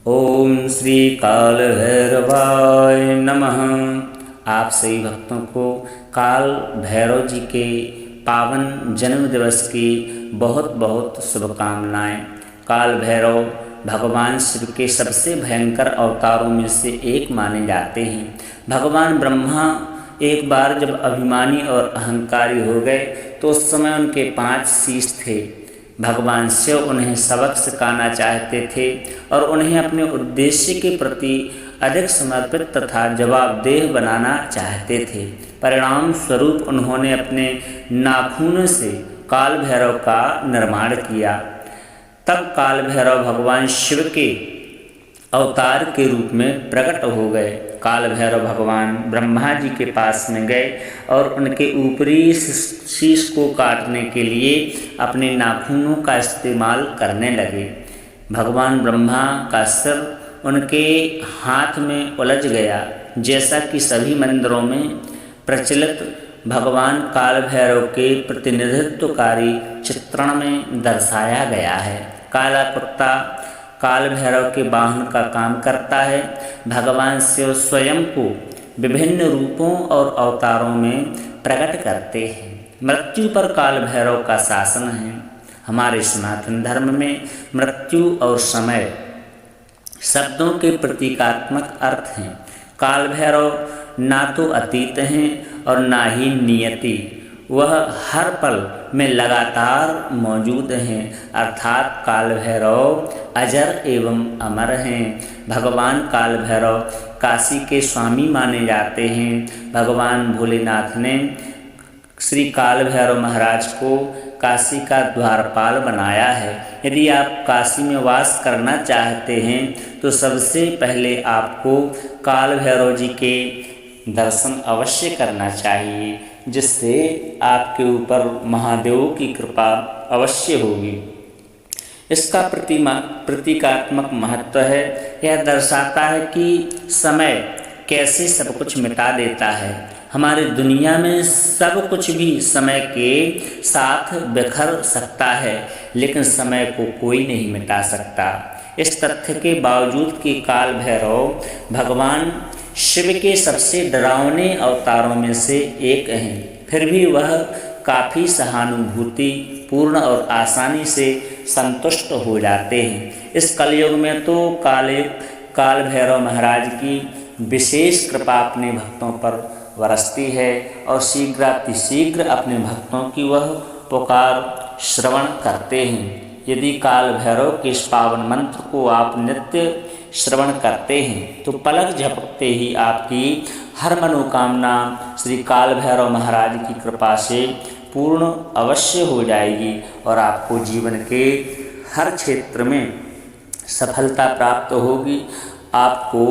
ओम श्री काल भैरवाय नमः। आप सभी भक्तों को काल भैरव जी के पावन जन्म दिवस की बहुत बहुत शुभकामनाएं। काल भैरव भगवान शिव के सबसे भयंकर अवतारों में से एक माने जाते हैं। भगवान ब्रह्मा एक बार जब अभिमानी और अहंकारी हो गए तो उस समय उनके 5 शीश थे। भगवान शिव उन्हें सबक सिखाना चाहते थे और उन्हें अपने उद्देश्य के प्रति अधिक समर्पित तथा जवाबदेह बनाना चाहते थे। परिणाम स्वरूप उन्होंने अपने नाखूनों से काल भैरव का निर्माण किया। तब काल भैरव भगवान शिव के अवतार के रूप में प्रकट हो गए। काल भैरव भगवान ब्रह्मा जी के पास में गए और उनके ऊपरी शीश को काटने के लिए अपने नाखूनों का इस्तेमाल करने लगे। भगवान ब्रह्मा का सिर उनके हाथ में उलझ गया। जैसा कि सभी मंदिरों में प्रचलित भगवान काल भैरव के प्रतिनिधित्वकारी चित्रण में दर्शाया गया है। काला कुत्ता काल भैरव के वाहन का काम करता है। भगवान शिव स्वयं को विभिन्न रूपों और अवतारों में प्रकट करते हैं। मृत्यु पर काल भैरव का शासन है। हमारे सनातन धर्म में मृत्यु और समय शब्दों के प्रतीकात्मक अर्थ हैं। काल भैरव ना तो अतीत हैं और ना ही नियति, वह हर पल में लगातार मौजूद हैं, अर्थात काल भैरव अजर एवं अमर हैं। भगवान काल भैरव काशी के स्वामी माने जाते हैं। भगवान भोलेनाथ ने श्री काल भैरव महाराज को काशी का द्वारपाल बनाया है। यदि आप काशी में वास करना चाहते हैं तो सबसे पहले आपको काल भैरव जी के दर्शन अवश्य करना चाहिए, जिससे आपके ऊपर महादेव की कृपा अवश्य होगी। इसका प्रतीकात्मक महत्व है। यह दर्शाता है कि समय कैसे सब कुछ मिटा देता है। हमारी दुनिया में सब कुछ भी समय के साथ बिखर सकता है, लेकिन समय को कोई नहीं मिटा सकता। इस तथ्य के बावजूद कि काल भैरव भगवान शिव के सबसे डरावने अवतारों में से एक हैं, फिर भी वह काफ़ी सहानुभूति पूर्ण और आसानी से संतुष्ट हो जाते हैं। इस कलयुग में तो काल भैरव महाराज की विशेष कृपा अपने भक्तों पर बरसती है और शीघ्रातिशीघ्र अपने भक्तों की वह पुकार श्रवण करते हैं। यदि काल भैरव के इस पावन मंत्र को आप नित्य श्रवण करते हैं तो पलक झपकते ही आपकी हर मनोकामना श्री काल भैरव महाराज की कृपा से पूर्ण अवश्य हो जाएगी और आपको जीवन के हर क्षेत्र में सफलता प्राप्त होगी। आपको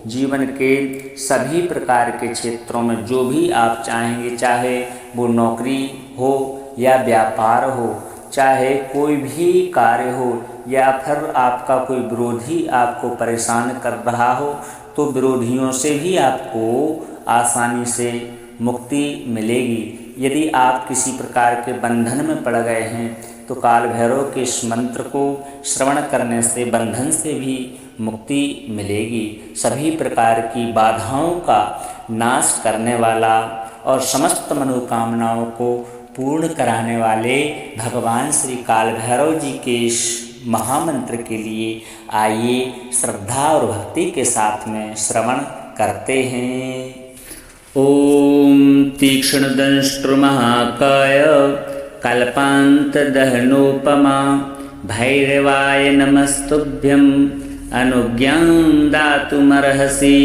जीवन के सभी प्रकार के क्षेत्रों में जो भी आप चाहेंगे, चाहे वो नौकरी हो या व्यापार हो, चाहे कोई भी कार्य हो, या फिर आपका कोई विरोधी आपको परेशान कर रहा हो, तो विरोधियों से भी आपको आसानी से मुक्ति मिलेगी। यदि आप किसी प्रकार के बंधन में पड़ गए हैं तो काल भैरव के इस मंत्र को श्रवण करने से बंधन से भी मुक्ति मिलेगी। सभी प्रकार की बाधाओं का नाश करने वाला और समस्त मनोकामनाओं को पूर्ण कराने वाले भगवान श्री काल भैरव जी के इस महामंत्र के लिए आइए श्रद्धा और भक्ति के साथ में श्रवण करते हैं। ओम तीक्ष्णदंष्ट्र महाकाय कल्पान्तदहनोपमा भैरवाय नमस्तुभ्यं अनुज्ञां दातुमर्हसि।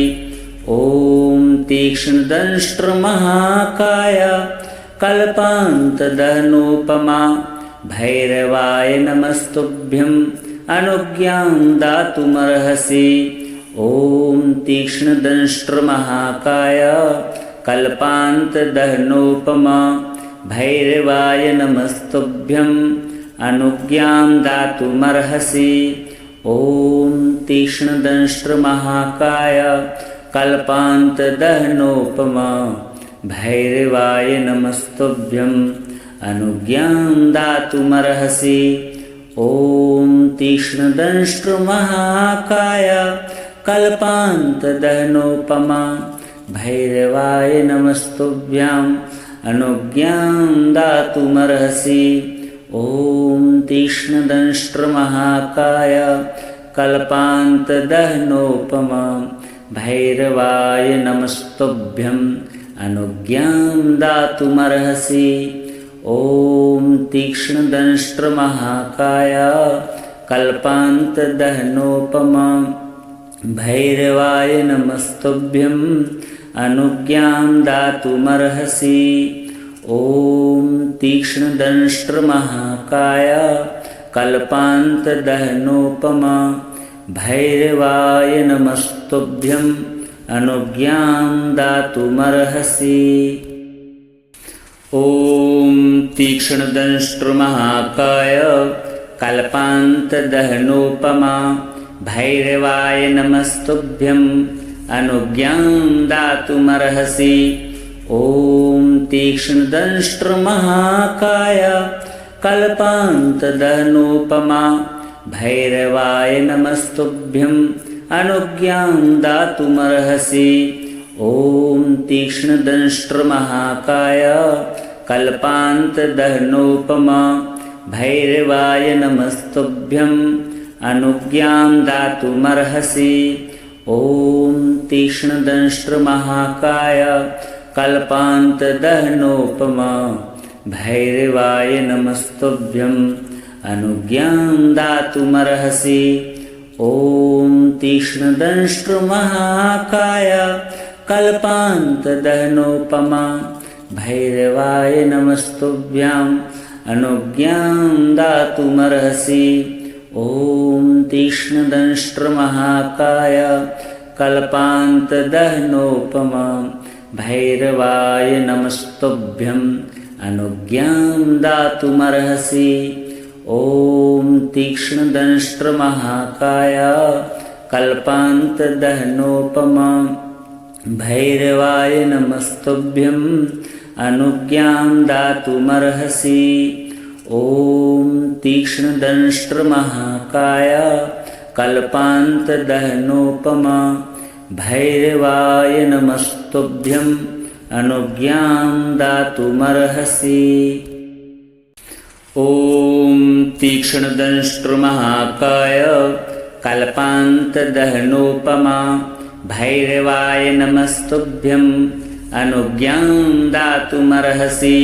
ओम तीक्ष्णदंष्ट्र महाकाय कल्पान्तदहनोपमा भैरवाय नमस्तुभ्यं अनुज्ञां दातुमर्हसि। ओम तीक्ष्णदंष्ट्र महाकाय कल्पान्तदहनोपमा भैरवाय नमस्तुभ्यं अनुज्ञां दातुमर्हसि। ओम तीक्ष्णदंष्ट्र महाकाय कल्पान्तदहनोपमा भैरवाय नमस्तुभ्यं अनुज्ञां दातुमर्हसि। ॐ तीक्ष्णदंष्ट्रमहाकाय कल्पान्तदहनोपमा भैरवाय नमस्तुभ्याम् अनुज्ञां दातुमर्हसि। ॐ तीक्ष्णदंष्ट्रमहाकाय कल्पान्तदहनोपमा भैरवाय नमस्तुभ्यम् अनुज्ञां दातुमर्हसि। ॐ तीक्ष्णदंष्ट्रमहाकाय कल्पान्तदहनोपमा भैरवाय नमस्तुभ्यम् अनुज्ञां दातुमर्हसि। ॐ तीक्ष्णदंष्ट्रमहाकाय कल्पान्तदहनोपमा भैरवाय नमस्तुभ्यम् अनुज्ञां दातुमर्हसि। ॐ तीक्ष्णदंष्ट्रमहाकाय कल्पान्तदहनोपमा भैरवाय नमस्तुभ्यम् अनुज्ञां दातुमर्हसि। ॐ तीक्ष्णदंष्ट्रमहाकाय कल्पान्तदहनोपमा भैरवाय नमस्तुभ्यम् अनुज्ञां दातुमर्हसि। ॐ तीक्ष्णदंष्ट्रमहाकाय कल्पान्तदहनोपमा भैरवाय नमस्तुभ्यम् अनुज्ञां दातुमर्हसि। ॐ तीक्ष्णदंष्ट्रमहाकाय कल्पान्तदहनोपमा भैरवाय नमस्तुभ्यम् अनुज्ञां दातुमर्हसि। ॐ तीक्ष्णदंष्ट्रमहाकाय कल्पान्तदहनोपमा भैरवाय नमस्तुभ्याम् अनुज्ञां दातुमर्हसि। ॐ तीक्ष्णदंष्ट्रमहाकाय कल्पान्तदहनोपमा भैरवाय नमस्तुभ्यम् अनुज्ञां दातुमर्हसि। ॐ तीक्ष्णदंष्ट्रमहाकाय कल्पान्तदहनोपमा भैरवाय नमस्तुभ्यम् अनुज्ञां दातुमर्हसि। ॐ तीक्ष्णदंष्ट्रमहाकाय कल्पान्तदहनोपमा भैरवाय नमस्तुभ्यम् अनुज्ञां दातुमर्हसि। ॐ तीक्ष्णदंष्ट्रमहाकाय कल्पान्तदहनोपमा भैरवाय नमस्तुभ्यम् अनुज्ञां दातुमर्हसि।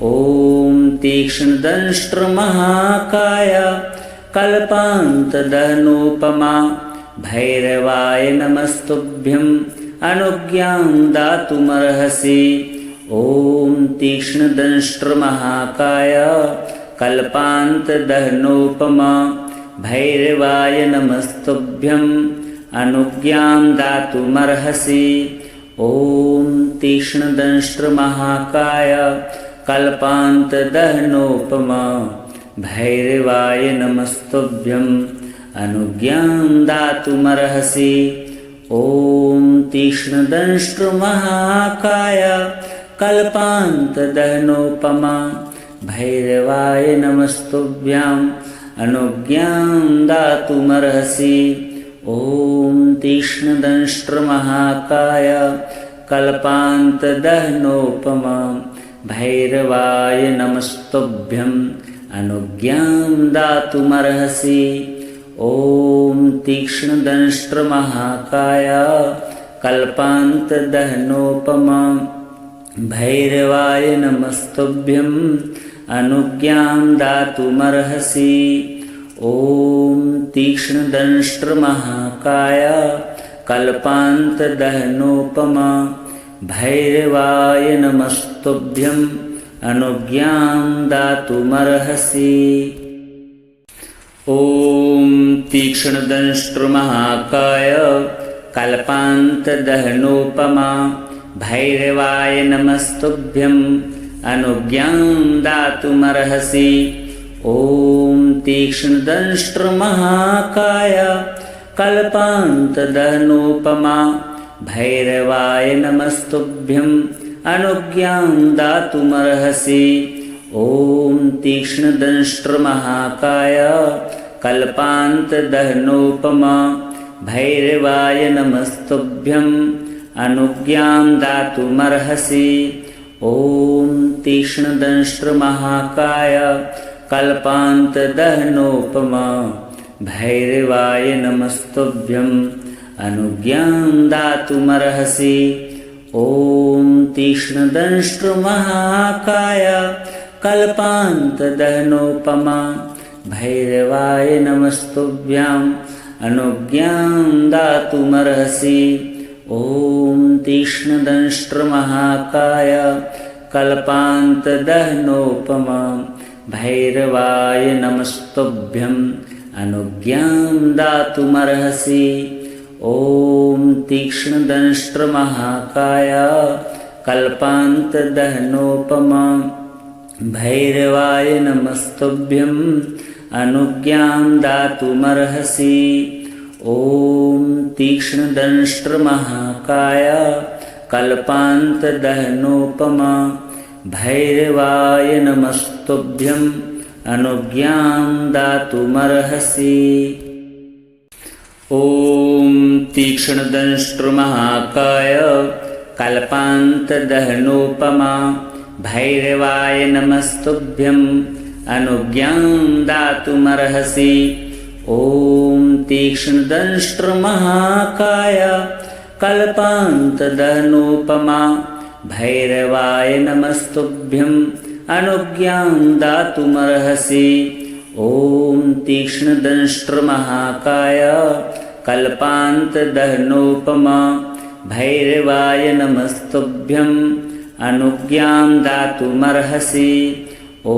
ॐ तीक्ष्णदंष्ट्रमहाकाय कल्पान्तदहनोपमा भैरवाय नमस्तुभ्यम् अनुज्ञां दातुमर्हसि। ॐ तीक्ष्णदंष्ट्रमहाकाय कल्पान्तदहनोपमा भैरवाय नमस्तुभ्यम् अनुज्ञां दातुमर्हसि। ॐ तीक्ष्णदंष्ट्रमहाकाय कल्पान्तदहनोपमा भैरवाय नमस्तुभ्यम् अनुज्ञां दातुमर्हसि। ॐ तीक्ष्णदंष्ट्रमहाकाय कल्पान्तदहनोपमा भैरवाय नमस्तुभ्याम् अनुज्ञां दातुमर्हसि। ॐ तीक्ष्णदंष्ट्रमहाकाय कल्पान्तदहनोपमा भैरवाय नमस्तुभ्यम् अनुज्ञां दातुमर्हसि। ॐ तीक्ष्णदंष्ट्रमहाकाय कल्पान्तदहनोपमा भैरवाय नमस्तुभ्यम् अनुज्ञां दातुमर्हसि। ॐ तीक्ष्णदंष्ट्रमहाकाय कल्पान्तदहनोपमा भैरवाय नमस्तुभ्यम् अनुज्ञां दातुमर्हसि। ॐ तीक्ष्णदंष्ट्रमहाकाय कल्पान्तदहनोपमा भैरवाय नमस्तुभ्यम् अनुज्ञां दातुमर्हसि। ॐ तीक्ष्णदंष्ट्रमहाकाय कल्पान्तदहनोपमा भैरवाय नमस्तुभ्यम् अनुज्ञां दातुमर्हसि। ॐ तीक्ष्णदंष्ट्रमहाकाय कल्पान्तदहनोपमा भैरवाय नमस्तुभ्यं अनुज्ञां दातुमर्हसि। ॐ तीक्ष्णदंष्ट्रमहाकाय कल्पान्तदहनोपमा भैरवाय नमस्तुभ्यं अनुज्ञां दातुमर्हसि। ॐ तीक्ष्णदंष्ट्रमहाकाय कल्पान्तदहनोपमा भैरवाय नमस्तुभ्यं अनुज्ञां दातुमर्हसि। ॐ तीक्ष्णदंष्ट्रमहाकाय कल्पान्तदहनोपमा भैरवाय नमस्तुभ्यं अनुज्ञां दातुमर्हसि। ॐ तीक्ष्णदंष्ट्रमहाकाय कल्पान्तदहनोपमा भैरवाय नमस्तुभ्यं अनुज्ञां दातुमर्हसि। ॐ तीक्ष्णदंष्ट्रमहाकाय कल्पान्तदहनोपमा भैरवाय नमस्तुभ्यं अनुज्ञां दातुमर्हसि। ॐ तीक्ष्णदंष्ट्रमहाकाय कल्पान्तदहनोपमा भैरवाय नमस्तुभ्यं अनुज्ञां दातुमर्हसि। ॐ तीक्ष्णदंष्ट्रमहाकाय कल्पान्तदहनोपमा भैरवाय नमस्तुभ्यं अनुज्ञां दातुमर्हसि। ॐ तीक्ष्णदंष्ट्रमहाकाय कल्पान्तदहनोपमा भैरवाय नमस्तुभ्यं अनुज्ञां दातुमर्हसि। ॐ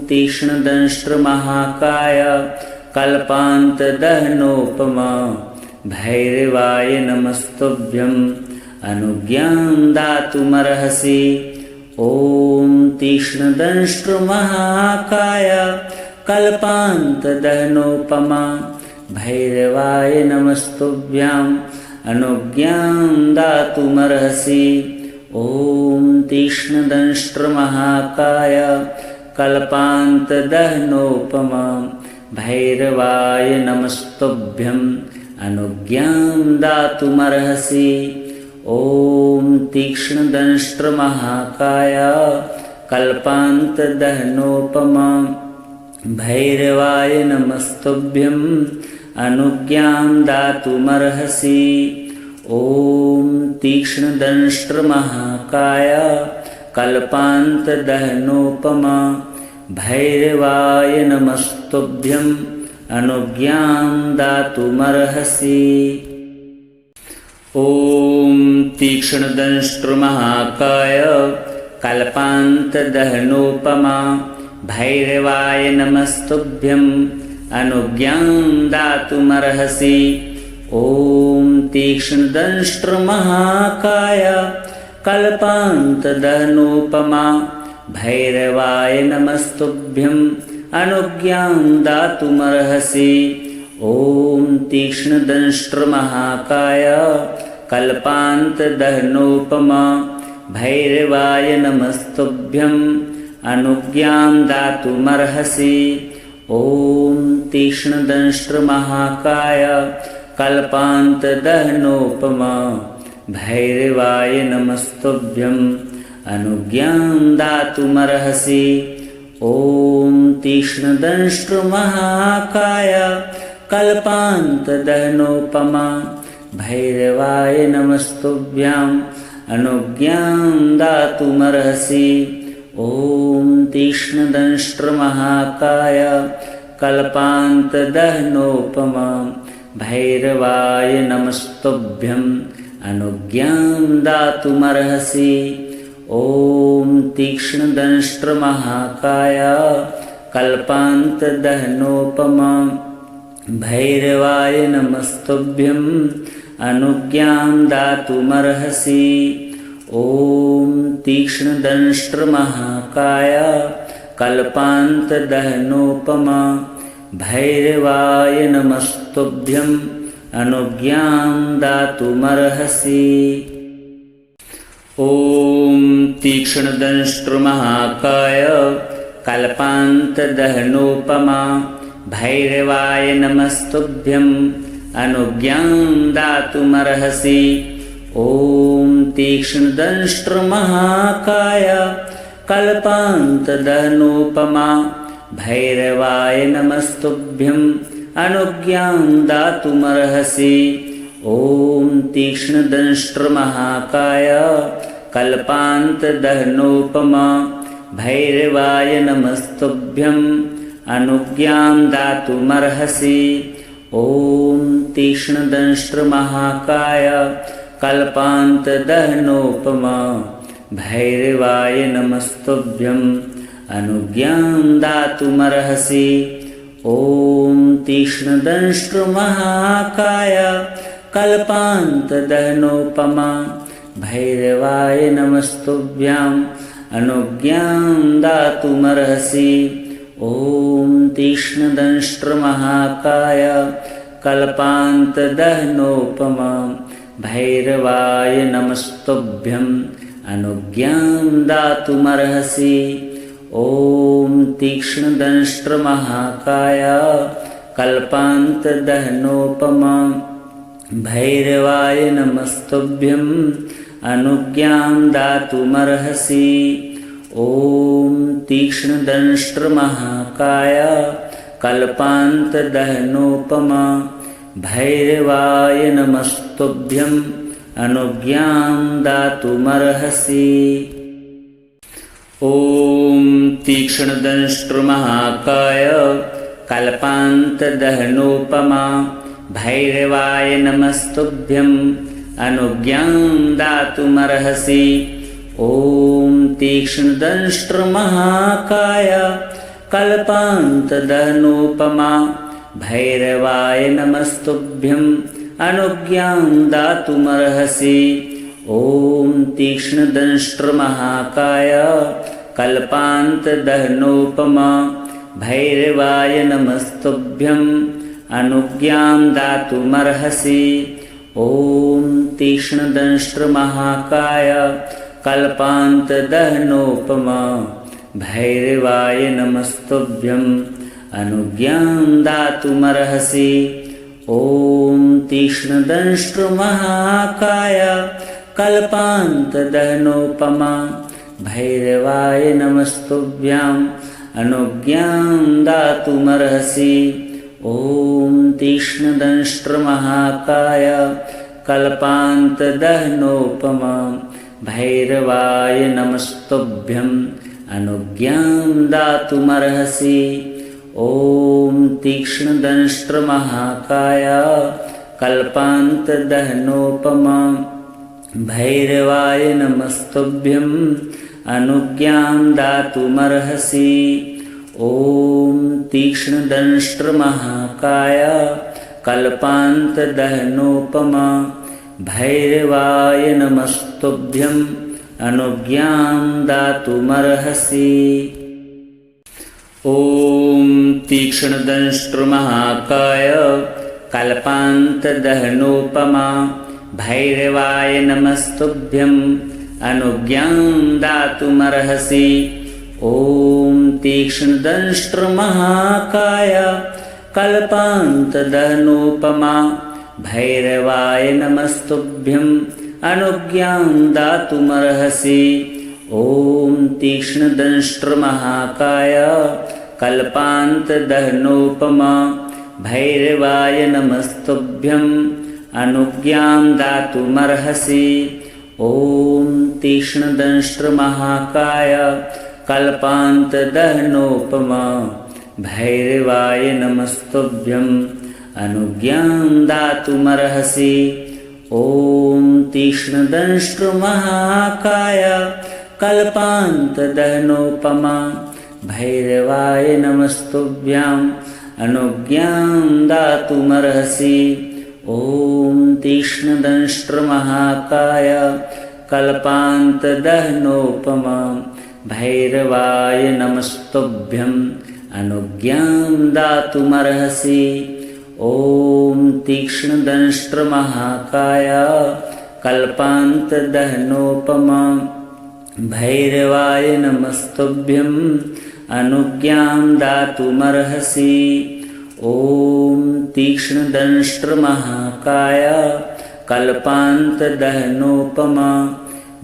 तीक्ष्णदंष्ट्रमहाकाय कल्पान्तदहनोपमा भैरवाय नमस्तुभ्यं अनुज्ञां दातुमर्हसि। ॐ तीक्ष्णदंष्ट्रमहाकाय कल्पान्तदहनोपमा भैरवाय नमस्तुभ्यं अनुज्ञां दातुमर्हसि। ॐ तीक्ष्णदंष्ट्रमहाकाय कल्पान्तदहनोपमा भैरवाय नमस्तुभ्यं अनुज्ञां दातुमर्हसि। ॐ तीक्ष्णदंष्ट्रमहाकाय कल्पान्तदहनोपमा भैरवाय नमस्तुभ्यं अनुज्ञां दातुमर्हसि। ॐ तीक्ष्णदंष्ट्रमहाकाय कल्पान्तदहनोपमा भैरवाय नमस्तुभ्यं अनुज्ञां दातुमर्हसि। ॐ तीक्ष्णदंष्ट्रमहाकाय कल्पान्तदहनोपमा भैरवाय नमस्तुभ्यं अनुज्ञां दातुमर्हसि। ॐ तीक्ष्णदंष्ट्रमहाकाय कल्पान्तदहनोपमा भैरवाय नमस्तुभ्यं अनुज्ञां दातुमर्हसि। ॐ तीक्ष्णदंष्ट्रमहाकाय कल्पान्तदहनोपमा भैरवाय नमस्तुभ्यं अनुज्ञां दातुमर्हसि। ॐ तीक्ष्णदंष्ट्रमहाकाय कल्पान्तदहनोपमा भैरवाय नमस्तुभ्यं अनुज्ञां दातुमर्हसि। ॐ तीक्ष्णदंष्ट्रमहाकाय कल्पान्तदहनोपमा भैरवाय नमस्तुभ्यं अनुज्ञां दातुमर्हसि। ॐ तीक्ष्णदंष्ट्रमहाकाय कल्पान्तदहनोपमा भैरवाय नमस्तुभ्यं अनुज्ञां दातुमर्हसि। ॐ तीक्ष्णदंष्ट्रमहाकाय कल्पान्तदहनोपमा भैरवाय नमस्तुभ्यं अनुज्ञां दातुमर्हसि। ॐ तीक्ष्णदंष्ट्रमहाकाय कल्पान्तदहनोपमा भैरवाय नमस्तुभ्यं अनुज्ञां दातुमर्हसि। ॐ तीक्ष्णदंष्ट्रमहाकाय कल्पान्तदहनोपमा भैरवाय नमस्तुभ्यम् अनुज्ञां दातुमर्हसि। ॐ तीक्ष्णदंष्ट्रमहाकाय कल्पान्तदहनोपमा भैरवाय नमस्तुभ्यम् अनुज्ञां दातुमर्हसि। ॐ तीक्ष्णदंष्ट्रमहाकाय कल्पान्तदहनोपमा भैरवाय नमस्तुभ्यम् अनुज्ञां दातुमर्हसि। ॐ तीक्ष्णदंष्ट्रमहाकाय कल्पान्तदहनोपमा भैरवाय नमस्तुभ्यम् अनुज्ञां दातुमर्हसि। ॐ तीक्ष्णदंष्ट्रमहाकाय कल्पान्तदहनोपमा भैरवाय नमस्तुभ्याम् अनुज्ञां दातुमर्हसि। ॐ तीक्ष्णदंष्ट्रमहाकाय कल्पान्तदहनोपमा भैरवाय नमस्तुभ्यम् अनुज्ञां दातुमर्हसि। ॐ तीक्ष्णदंष्ट्रमहाकाय कल्पान्तदहनोपमा भैरवाय नमस्तुभ्यम् अनुज्ञां दातुमर्हसि। ॐ तीक्ष्णदंष्ट्रमहाकाय कल्पान्तदहनोपमा भैरवाय नमस्तुभ्यम् अनुज्ञां दातुमर्हसि। ॐ तीक्ष्णदंष्ट्रमहाकाय कल्पान्तदहनोपमा भैरवाय नमस्तुभ्यम् अनुज्ञां दातुमर्हसि। ॐ तीक्ष्णदंष्ट्रमहाकाय कल्पान्तदहनोपमा भैरवाय नमस्तुभ्यम् अनुज्ञां दातुमर्हसि। ॐ तीक्ष्णदंष्ट्रमहाकाय कल्पान्तदहनोपमा भैरवाय नमस्तुभ्यम् अनुज्ञां दातुमर्हसि। ॐ तीक्ष्णदंष्ट्रमहाकाय कल्पान्तदहनोपमा भैरवाय नमस्तुभ्यम् अनुज्ञां दातुमर्हसि। ॐ तीक्ष्णदंष्ट्रमहाकाय कल्पान्तदहनोपमा भैरवाय नमस्तुभ्याम् अनुज्ञां दातुमर्हसि। ॐ तीक्ष्णदंष्ट्रमहाकाय कल्पान्तदहनोपमा भैरवाय नमस्तुभ्यम् अनुज्ञां दातुमर्हसि। ॐ तीक्ष्णदंष्ट्रमहाकाय कल्पान्तदहनोपमा भैरवाय नमस्तुभ्यम् अनुज्ञां दातुमर्हसि। ॐ तीक्ष्णदंष्ट्रमहाकाय कल्पान्तदहनोपमा भैरवाय नमस्तुभ्यम् अनुज्ञां दातुमर्हसि। ॐ तीक्ष्णदंष्ट्रमहाकाय कल्पान्तदहनोपमा भैरवाय नमस्तुभ्यम् अनुज्ञां दातुमर्हसि। ॐ तीक्ष्णदंष्ट्रमहाकाय कल्पान्तदहनोपमा भैरवाय नमस्तुभ्यम् अनुज्ञां दातुमर्हसि। ॐ तीक्ष्णदंष्ट्रमहाकाय कल्पान्तदहनोपमा भैरवाय नमस्तुभ्यम् अनुज्ञां दातुमर्हसि। ॐ तीक्ष्णदंष्ट्रमहाकाय कल्पान्तदहनोपमा भैरवाय नमस्तुभ्यम् अनुज्ञां दातुमर्हसि। ॐ तीक्ष्णदंष्ट्रमहाकाय कल्पान्तदहनोपमा भैरवाय नमस्तुभ्याम् अनुज्ञां दातुमर्हसि। ॐ तीक्ष्णदंष्ट्रमहाकाय कल्पान्तदहनोपमा भैरवाय नमस्तुभ्यम् अनुज्ञां दातुमर्हसि। ॐ तीक्ष्णदंष्ट्रमहाकाय कल्पान्तदहनोपमा भैरवाय नमस्तुभ्यम् अनुज्ञां दातुमर्हसि। ॐ तीक्ष्णदंष्ट्रमहाकाय कल्पान्तदहनोपमा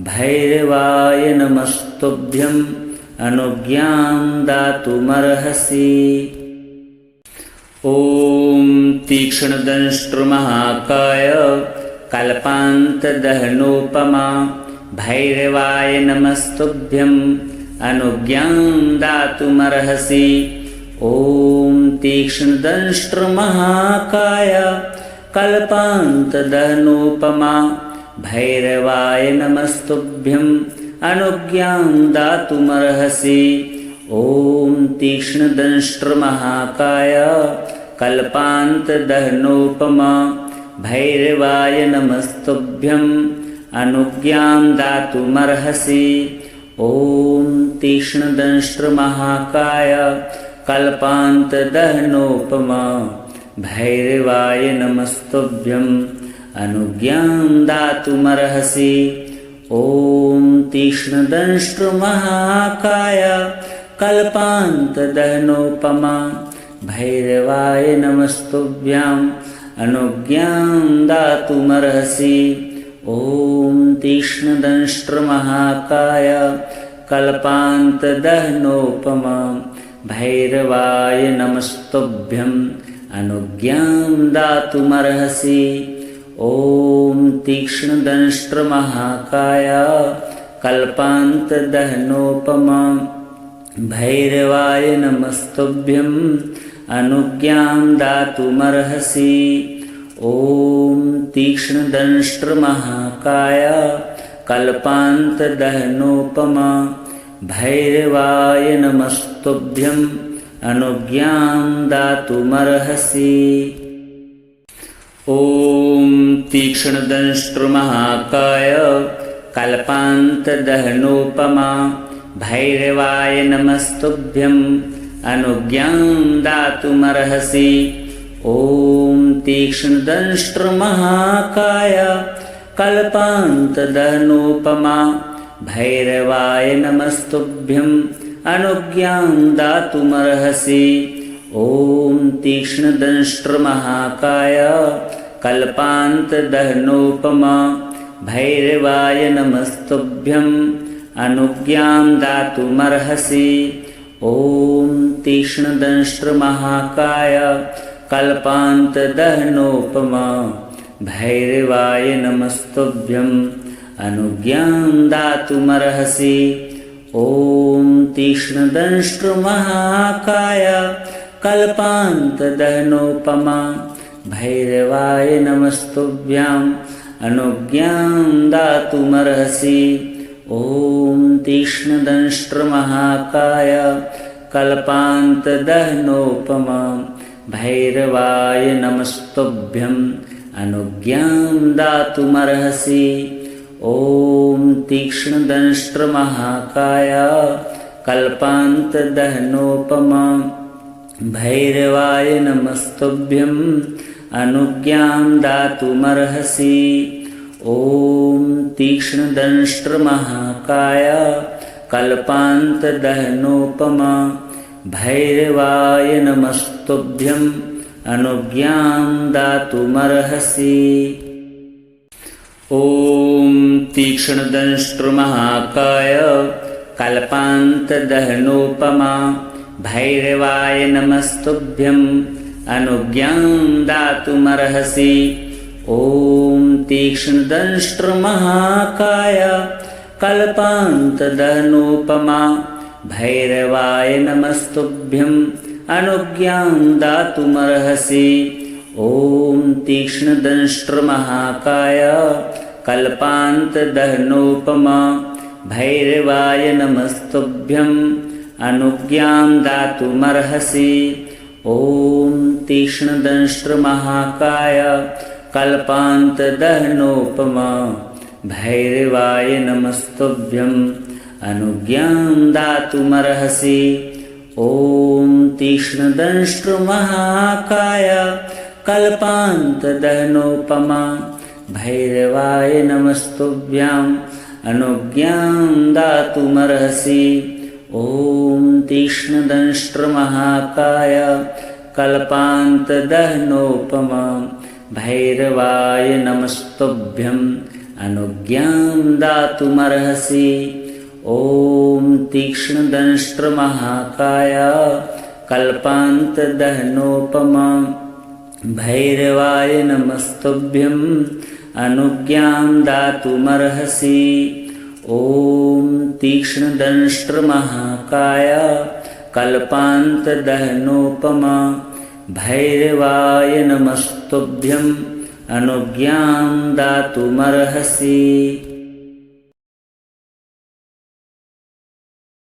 भैरवाय नमस्तुभ्यम् अनुज्ञां दातुमर्हसि। ॐ तीक्ष्णदंष्ट्रमहाकाय कल्पान्तदहनोपमा भैरवाय नमस्तुभ्यम् अनुज्ञां दातुमर्हसि। ॐ तीक्ष्णदंष्ट्रमहाकाय कल्पान्तदहनोपमा भैरवाय नमस्तुभ्यम् अनुज्ञां दातुमर्हसि। ॐ तीक्ष्णदंष्ट्रमहाकाय कल्पान्तदहनोपमा भैरवाय नमस्तुभ्यम् अनुज्ञां दातुमर्हसि। ॐ तीक्ष्णदंष्ट्रमहाकाय कल्पान्तदहनोपमा भैरवाय नमस्तुभ्यम् अनुज्ञां दातुमर्हसि। ॐ तीक्ष्णदंष्ट्रमहाकाय कल्पान्तदहनोपमा भैरवाय नमस्तुभ्याम् अनुज्ञां दातुमर्हसि। ॐ तीक्ष्णदंष्ट्रमहाकाय कल्पान्तदहनोपमा भैरवाय नमस्तुभ्यम् अनुज्ञां दातुमर्हसि। ॐ तीक्ष्णदंष्ट्रमहाकाय कल्पान्तदहनोपमा भैरवाय नमस्तुभ्यम् अनुज्ञां दातुमर्हसि। ॐ तीक्ष्णदंष्ट्रमहाकाय कल्पान्तदहनोपमा भैरवाय नमस्तुभ्यम् अनुज्ञां दातुमर्हसि। ॐ तीक्ष्णदंष्ट्रमहाकाय कल्पान्तदहनोपमा भैरवाय नमस्तुभ्यम् अनुज्ञां दातुमर्हसि। ॐ तीक्ष्णदंष्ट्रमहाकाय कल्पान्तदहनोपमा भैरवाय नमस्तुभ्यम् अनुज्ञां दातुमर्हसि। ॐ तीक्ष्णदंष्ट्रमहाकाय कल्पान्तदहनोपमा भैरवाय नमस्तुभ्यम् अनुज्ञां दातुमर्हसि। ॐ तीक्ष्णदंष्ट्रमहाकाय कल्पान्तदहनोपमा भैरवाय नमस्तुभ्यम् अनुज्ञां दातुमर्हसि। ॐ तीक्ष्णदंष्ट्रमहाकाय कल्पान्तदहनोपमा भैरवाय नमस्तुभ्याम् अनुज्ञां दातुमर्हसि। ॐ तीक्ष्णदंष्ट्रमहाकाय कल्पान्तदहनोपमा भैरवाय नमस्तुभ्यम् अनुज्ञां दातुमर्हसि। ॐ तीक्ष्णदंष्ट्रमहाकाय कल्पान्तदहनोपमा भैरवाय नमस्तुभ्यम् अनुज्ञां दातुमर्हसि। ॐ तीक्ष्णदंष्ट्रमहाकाय कल्पान्तदहनोपमा भैरवाय नमस्तुभ्यम् अनुज्ञां दातुमर्हसि। ॐ तीक्ष्णदंष्ट्रमहाकाय कल्पान्तदहनोपमा भैरवाय नमस्तुभ्यम् अनुज्ञां दातुमर्हसि। ॐ तीक्ष्णदंष्ट्रमहाकाय कल्पान्तदहनोपमा भैरवाय नमस्तुभ्यम् अनुज्ञां दातुमर्हसि। ॐ तीक्ष्णदंष्ट्रमहाकाय कल्पान्तदहनोपमा भैरवाय नमस्तुभ्यम् अनुज्ञां दातुमर्हसि। ॐ तीक्ष्णदंष्ट्रमहाकाय कल्पान्तदहनोपमा भैरवाय नमस्तुभ्यम् अनुज्ञां दातुमर्हसि। ॐ तीक्ष्णदंष्ट्रमहाकाय कल्पान्तदहनोपमा भैरवाय नमस्तुभ्यम् अनुज्ञां दातुमर्हसि। ॐ तीक्ष्णदंष्ट्रमहाकाय कल्पान्तदहनोपम भैरवाय नमस्तुभ्यम् अनुज्ञां दातुमर्हसि। ॐ तीक्ष्णदंष्ट्रमहाकाय कल्पान्तदहनोपम भैरवाय नमस्तुभ्यम् अनुज्ञां दातुमर्हसि। ॐ तीक्ष्णदंष्ट्रमहाकाय कल्पान्तदहनोपम भैरवाय नमस्तुभ्यम् अनुज्ञां दातुमर्हसि।